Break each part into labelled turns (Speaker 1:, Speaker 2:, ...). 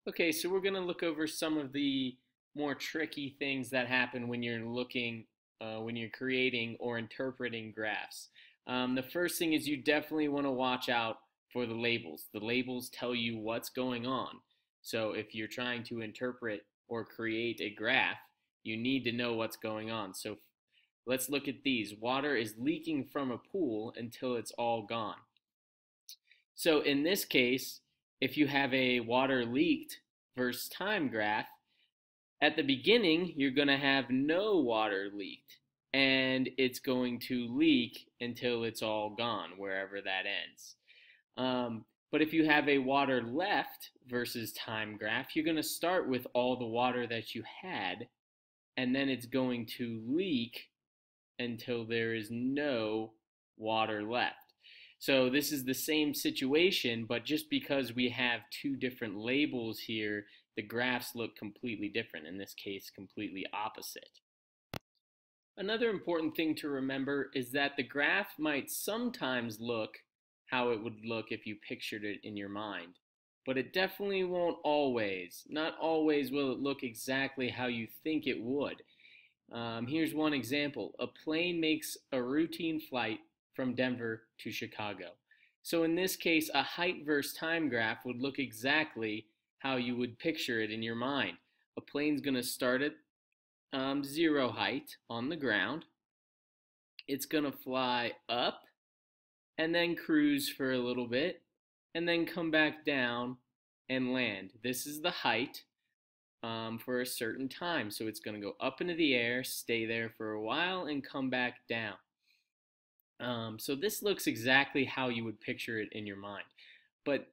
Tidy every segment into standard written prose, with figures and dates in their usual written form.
Speaker 1: Okay, so we're going to look over some of the more tricky things that happen when you're when you're creating or interpreting graphs. The first thing is you definitely want to watch out for the labels. The labels tell you what's going on. So if you're trying to interpret or create a graph, you need to know what's going on. So let's look at these. Water is leaking from a pool until it's all gone. So in this case, if you have a water leaked versus time graph, at the beginning, you're going to have no water leaked, and it's going to leak until it's all gone, wherever that ends. But if you have a water left versus time graph, you're going to start with all the water that you had, and then it's going to leak until there is no water left. So this is the same situation, but just because we have two different labels here, the graphs look completely different. In this case, completely opposite. Another important thing to remember is that the graph might sometimes look how it would look if you pictured it in your mind, but it definitely won't always. Not always will it look exactly how you think it would. Here's one example. A plane makes a routine flight from Denver to Chicago. So in this case, a height versus time graph would look exactly how you would picture it in your mind. A plane's going to start at zero height on the ground. It's going to fly up and then cruise for a little bit and then come back down and land. This is the height for a certain time. So it's going to go up into the air, stay there for a while, and come back down. So this looks exactly how you would picture it in your mind. But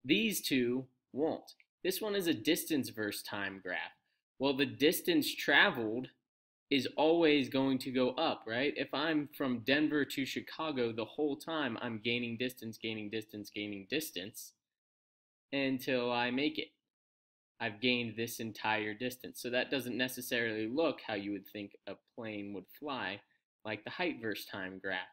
Speaker 1: these two won't. This one is a distance versus time graph. Well, the distance traveled is always going to go up, right? If I'm from Denver to Chicago, the whole time I'm gaining distance, gaining distance, gaining distance until I make it. I've gained this entire distance. So that doesn't necessarily look how you would think a plane would fly, like the height versus time graph.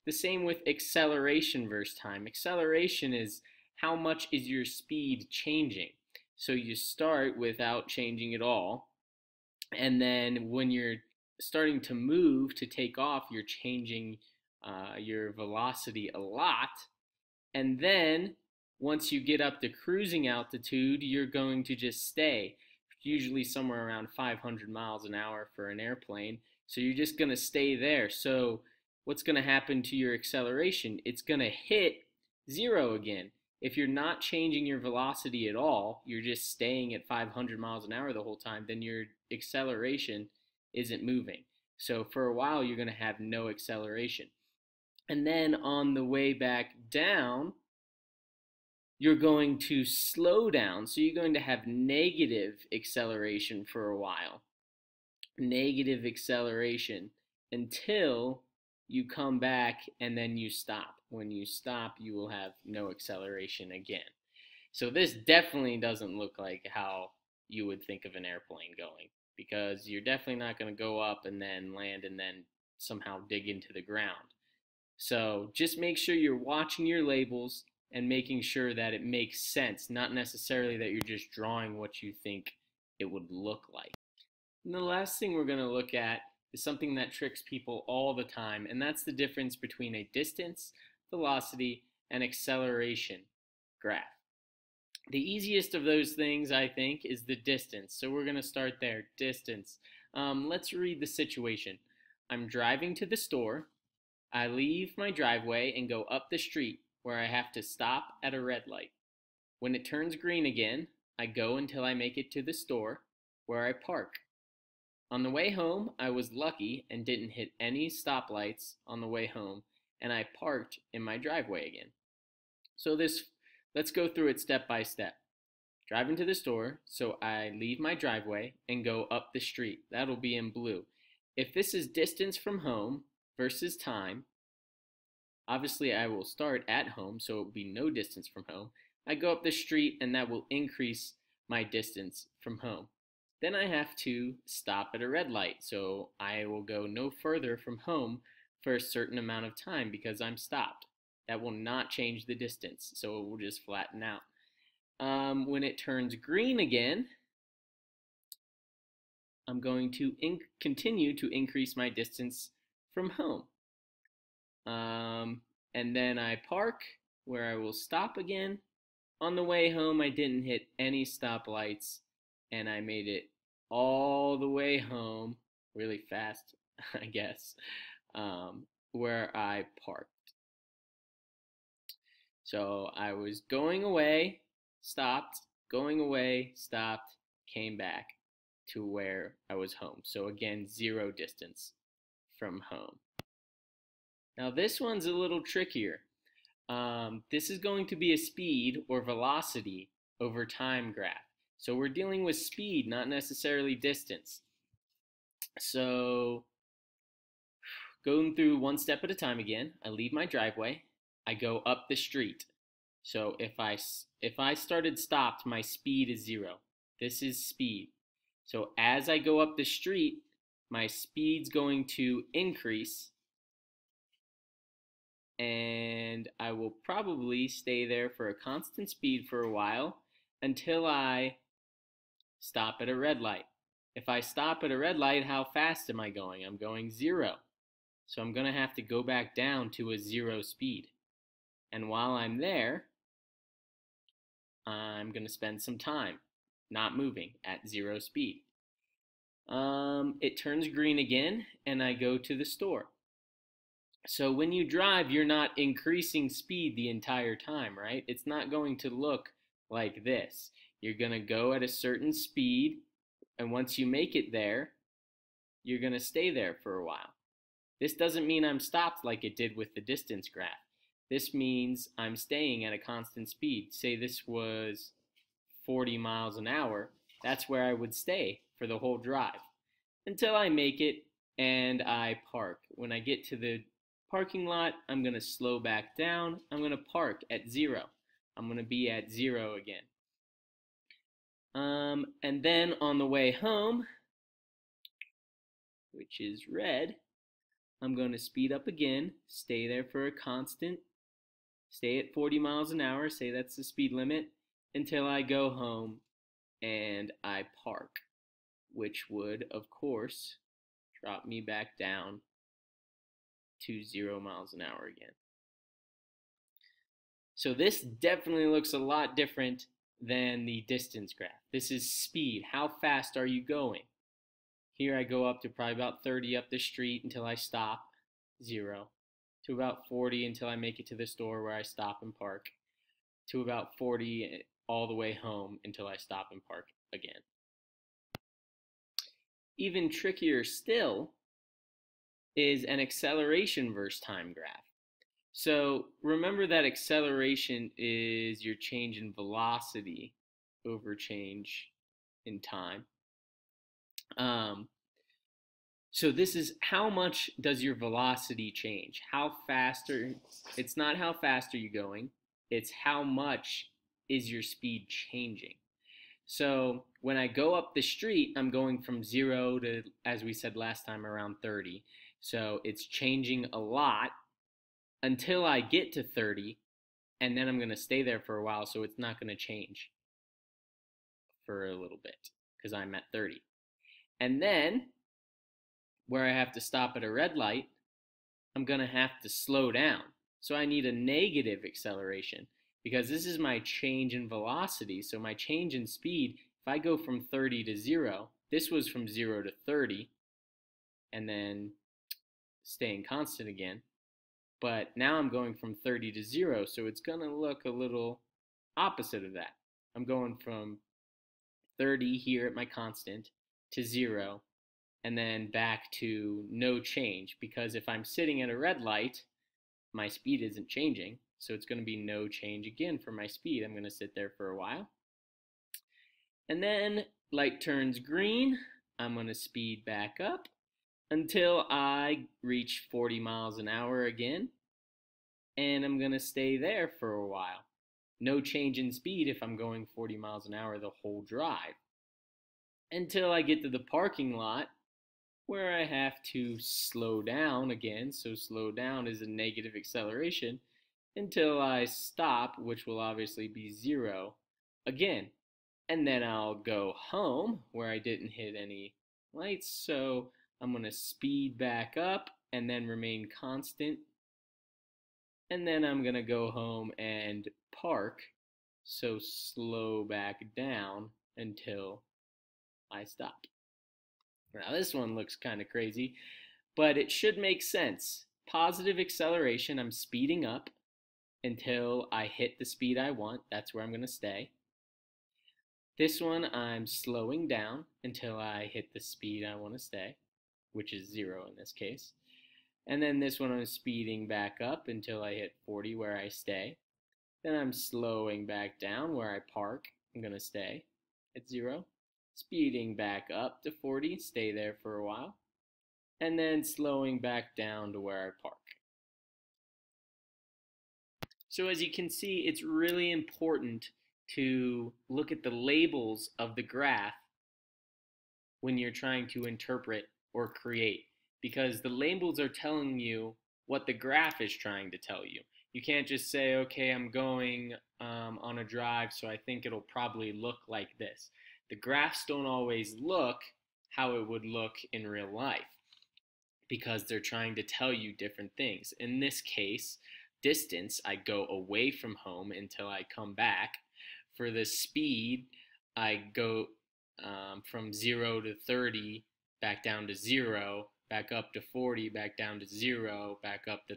Speaker 1: The same with acceleration versus time. Acceleration is how much is your speed changing. So you start without changing at all, and then when you're starting to move to take off, you're changing your velocity a lot, and then once you get up to cruising altitude, you're going to just stay, usually somewhere around 500 miles an hour for an airplane. So you're just going to stay there. So what's going to happen to your acceleration? It's going to hit zero again. If you're not changing your velocity at all, you're just staying at 500 miles an hour the whole time, then your acceleration isn't moving. So for a while, you're going to have no acceleration. And then on the way back down, you're going to slow down. So you're going to have negative acceleration for a while. Negative acceleration until you come back and then you stop. When you stop, you will have no acceleration again. So this definitely doesn't look like how you would think of an airplane going, because you're definitely not going to go up and then land and then somehow dig into the ground. So just make sure you're watching your labels and making sure that it makes sense, not necessarily that you're just drawing what you think it would look like. And the last thing we're going to look at is something that tricks people all the time, and that's the difference between a distance, velocity, and acceleration graph. The easiest of those things, I think, is the distance. So we're going to start there. Distance. Let's read the situation. I'm driving to the store. I leave my driveway and go up the street where I have to stop at a red light. When it turns green again, I go until I make it to the store where I park. On the way home, I was lucky and didn't hit any stoplights on the way home, and I parked in my driveway again. So let's go through it step by step. Driving to the store, so I leave my driveway and go up the street. That'll be in blue. If this is distance from home versus time, obviously I will start at home, so it will be no distance from home. I go up the street and that will increase my distance from home. Then I have to stop at a red light, so I will go no further from home for a certain amount of time because I'm stopped. That will not change the distance, so it will just flatten out. When it turns green again, I'm going to continue to increase my distance from home. And then I park where I will stop again. On the way home, I didn't hit any stoplights, and I made it all the way home really fast, I guess, where I parked. So I was going away, stopped, going away, stopped, came back to where I was home. So again, 0 distance from home. Now this one's a little trickier. This is going to be a speed or velocity over time graph. So we're dealing with speed, not necessarily distance. So going through one step at a time again, I leave my driveway, I go up the street. So if I started stopped, my speed is 0. This is speed. So as I go up the street, my speed's going to increase, and I will probably stay there for a constant speed for a while until I stop at a red light. If I stop at a red light, how fast am I going? I'm going 0. So I'm going to have to go back down to a 0 speed. And while I'm there, I'm going to spend some time not moving at 0 speed. It turns green again, and I go to the store. So when you drive, you're not increasing speed the entire time, right? It's not going to look like this. You're going to go at a certain speed, and once you make it there, you're going to stay there for a while. This doesn't mean I'm stopped like it did with the distance graph. This means I'm staying at a constant speed. Say this was 40 miles an hour. That's where I would stay for the whole drive until I make it and I park. When I get to the parking lot, I'm going to slow back down. I'm going to park at 0. I'm going to be at 0 again. And then on the way home, which is red, I'm going to speed up again, stay there for a constant, stay at 40 miles an hour, say that's the speed limit, until I go home and I park, which would, of course, drop me back down to 0 miles an hour again. So this definitely looks a lot different than the distance graph. This is speed. How fast are you going? Here I go up to probably about 30 up the street until I stop, 0. To about 40 until I make it to the store where I stop and park. To about 40 all the way home until I stop and park again. Even trickier still is an acceleration versus time graph. So remember that acceleration is your change in velocity over change in time. So this is how much does your velocity change? How fast it's not how fast are you going, it's how much is your speed changing. So when I go up the street, I'm going from 0 to, as we said last time, around 30. So it's changing a lot until I get to 30, and then I'm going to stay there for a while, so it's not going to change for a little bit because I'm at 30. And then where I have to stop at a red light, I'm going to have to slow down. So I need a negative acceleration because this is my change in velocity. So my change in speed, if I go from 30 to 0, this was from 0 to 30 and then staying constant again. But now I'm going from 30 to 0, so it's going to look a little opposite of that. I'm going from 30 here at my constant to 0, and then back to no change, because if I'm sitting at a red light, my speed isn't changing, so it's going to be no change again for my speed. I'm going to sit there for a while. And then light turns green, I'm going to speed back up until I reach 40 miles an hour again, and I'm going to stay there for a while. No change in speed if I'm going 40 miles an hour the whole drive, until I get to the parking lot where I have to slow down again. So slow down is a negative acceleration until I stop, which will obviously be 0, again. And then I'll go home where I didn't hit any lights. So I'm going to speed back up and then remain constant. And then I'm going to go home and park. So slow back down until I stop. Now this one looks kind of crazy, but it should make sense. Positive acceleration, I'm speeding up until I hit the speed I want. That's where I'm going to stay. This one, I'm slowing down until I hit the speed I want to stay, which is 0 in this case. And then this one, I'm speeding back up until I hit 40 where I stay. Then I'm slowing back down where I park. I'm going to stay at 0. Speeding back up to 40, stay there for a while. And then slowing back down to where I park. So as you can see, it's really important to look at the labels of the graph when you're trying to interpret or create, because the labels are telling you what the graph is trying to tell you. You can't just say, okay, I'm going on a drive, so I think it'll probably look like this. The graphs don't always look how it would look in real life because they're trying to tell you different things. In this case, distance, I go away from home until I come back. For the speed, I go from 0 to 30, back down to 0, back up to 40, back down to 0, back up to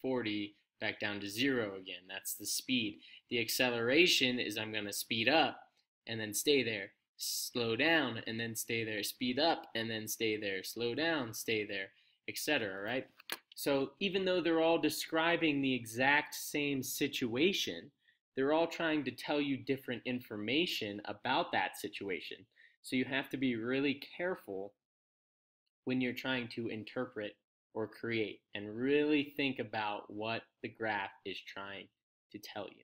Speaker 1: 40, back down to 0 again. That's the speed. The acceleration is I'm going to speed up and then stay there, slow down and then stay there, speed up and then stay there, slow down, stay there, etc. Right? So even though they're all describing the exact same situation, they're all trying to tell you different information about that situation. So you have to be really careful when you're trying to interpret or create and really think about what the graph is trying to tell you.